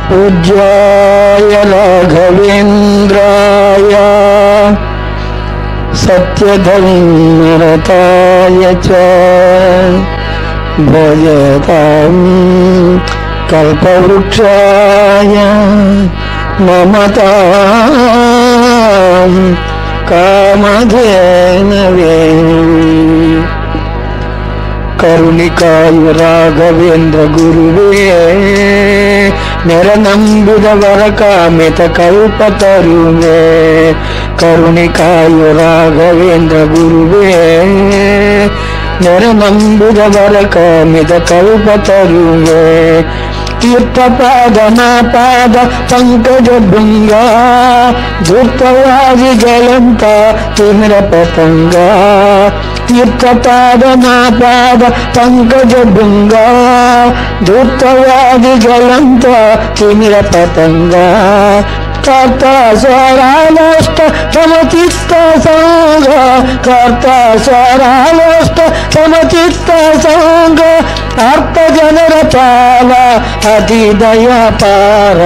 पूज्याय राघवेन्द्राय सत्यधर्मरताय च भजतां कल्पवृक्षाय नमतां कामधेनवे। करुणिकाय राघवेन्द्र गुरुवे निरनंबिदवर कामित कल्पतरुवे। करुणिकाय राघवेन्द्र गुरुवे निरनंबिदवर कामित कल्पतरुवे। तीर्थपादनापाद पंकज भृंगा धूर्तवादि जलंत तिमिर पतंगा। तीर्थपादनापाद पंकज भृंगा धूर्तवादि जलंत तिमिर पतंगा। कर्ता स्वरालोष्ट समचित्त संग कर्ता स्वरालोष्ट समचित्त संग। अर्थ जनर पाल अति दया पार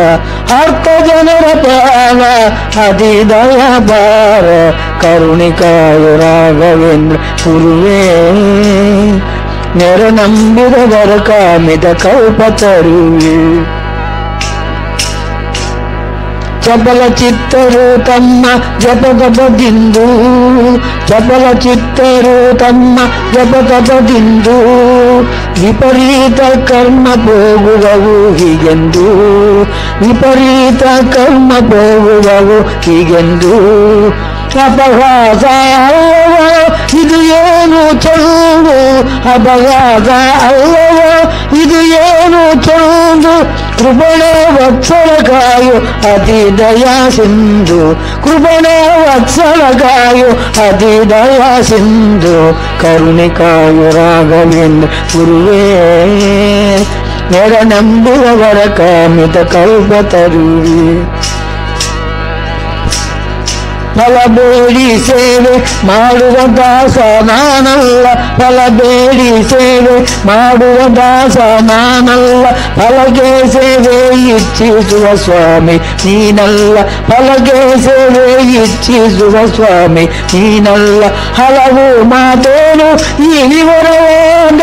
अर्थ जनर पाल अति दया पार। करुणिकाय राघवेन्द्र गुरुवे निरनंबिदवर कामित कल्पतरुवे। चपल चित्तरू तಮ್ಮ ಜಪತಪದಿಂದು ಚಪಲ ಚಿತ್ತರು ತಮ್ಮ ಜಪತಪದಿಂದು ವಿಪರೀತ ಕರ್ಮ ಹೋಗುವವು ಹೀಗೆಂದು ವಿಪರೀತ ಕರ್ಮ ಹೋಗುವವು ಹೀಗೆಂದು ಅಪಘಾತ ಅಲ್ಲವ ಇದು ಏನು ಚಂದು ಅಪಘಾತ ಅಲ್ಲವ ಇದು ಏನು ಚಂದು ಕೃಪಣ ವತ್ಸಲಗಾಯು ಅತಿ ದಯಾ ಸಿಂಧು ಕೃಪಣ ವತ್ಸಲಗಾಯು ಅತಿ ದಯಾ ಸಿಂಧು ಕರುಣಿಕಾಯ ರಾಘವೇಂದ್ರ ಗುರುವೇ ನೆರನಂಬಿದವರ ಕಾಮಿತ ಕಲ್ಪತರುವೆ. ಫಲಬೇಡಿ ಸೇವೆ ಮಾಡುವ ದಾಸ ನಾನಲ್ಲ ಫಲಬೇಡಿ ಸೇವೆ ಮಾಡುವ ದಾಸ ನಾನಲ್ಲ ಫಲಗೆ ಸೇವೆ ಇಚ್ಛಿಸುವ ಸ್ವಾಮಿ ನೀನಲ್ಲ ಫಲಗೆ ಸೇವೆ ಇಚ್ಛಿಸುವ ಸ್ವಾಮಿ ನೀನಲ್ಲ. ಹಲವು ಮಾತೇನು ಈ ವಿವರವಾದ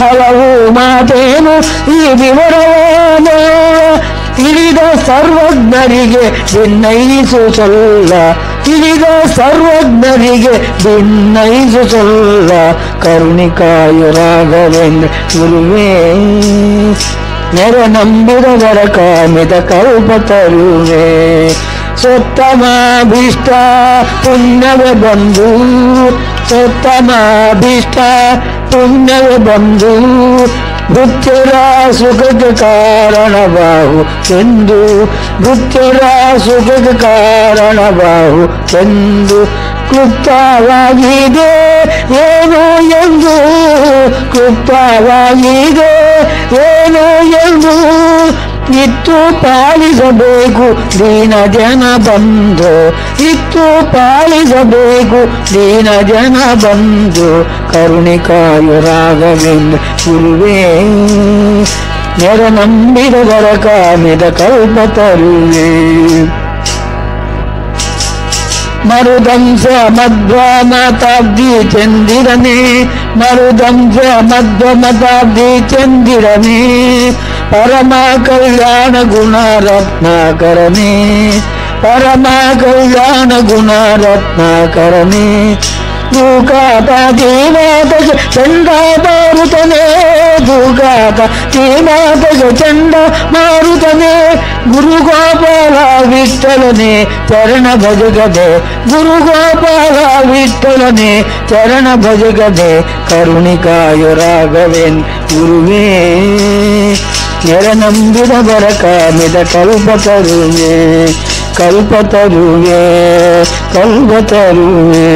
ಹಲವು ಮಾತೇನು ಈ ವಿವರವಾದ ತಿಳಿದ ಸರ್ವಜ್ಞರಿಗೆ ಭಿನ್ನೈಸು ಸಲ್ಲ ತಿಳಿದ ಸರ್ವಜ್ಞರಿಗೆ ಭಿನ್ನೈಸು ಸಲ್ಲ. ಕರುಣಿಕಾಯ ರಾಘವೇಂದ್ರ ಗುರುವೇ ನೆರನಂಬಿದವರ ಕಾಮಿತ ಕಲ್ಪತರುವೆ. ಸೋತ್ತಮಾಭೀಷ್ಟ ಪುಣ್ಯವೇ ಬಂಧು ಸೋತ್ತಮಾಭೀಷ್ಟ ಪುಣ್ಯವೇ ಬಂಧು. ಮೃತ್ಯುರ ಸುಖಕ್ಕೆ ಕಾರಣವಾಹು ಎಂದು ಮೃತ್ಯುರ ಸುಖಕ್ಕೆ ಕಾರಣವಾಹು ಎಂದು ಕ್ಲುಪ್ತವಾಗಿದೆ ಏನು ಎಂದು ಕ್ಲುಪ್ತವಾಗಿದೆ ಏನು ಎಂದು ಇತ್ತು ಪಾಲಿಸಬೇಕು ದೀನ ಜನ ಬಂಧು ಇತ್ತು ಪಾಲಿಸಬೇಕು ದೀನ ಜನ ಬಂಧು. ಕರುಣಿಕಾಯ ರಾಘವೇಂದ್ರ ಗುರುವೇ ನೆರನಂಬಿದವರ ಕಾಮಿತ ಕಲ್ಪತರುವೆ. ಮರುದಂಶ ಮಧ್ವ ಮತಾಬ್ದಿ ಚಂದಿರನೇ ಮರುದಂಶ ಮಧ್ವ ಮತಾಬ್ದಿ ಚಂದಿರನೇ. ಪರಮ ಕಲ್ಯಾಣ ಗುಣ ರತ್ನಾಕರನೇ ಪರಮ ಕಲ್ಯಾಣ ಗುಣ ರತ್ನಾಕರನೇ. ದುಃಖಾತ ಧೀಮಾತಗೆ ಚಂಡ ಮಾರುತನೇ ದುಃಖಾತ ಧೀಮಾತಗೆ ಚಂಡ ಮಾರುತನೇ. ಗುರುಗೋಪಾಲ ವಿಠಲನೇ ಚರಣ ಭಜಗದೆ ಗುರುಗೋಪಾಲ ವಿಠಲನೇ ಚರಣ ಭಜಗದೆ. ಕರುಣಿಕಾಯ ರಾಘವೇಂದ್ರ ಗುರುವೇ ನೆರನಂಬಿದವರ ಕಾಮಿತ ಕಲ್ಪತರುವೆ ಕಲ್ಪತರುವೆ ಕಲ್ಪತರುವೆ.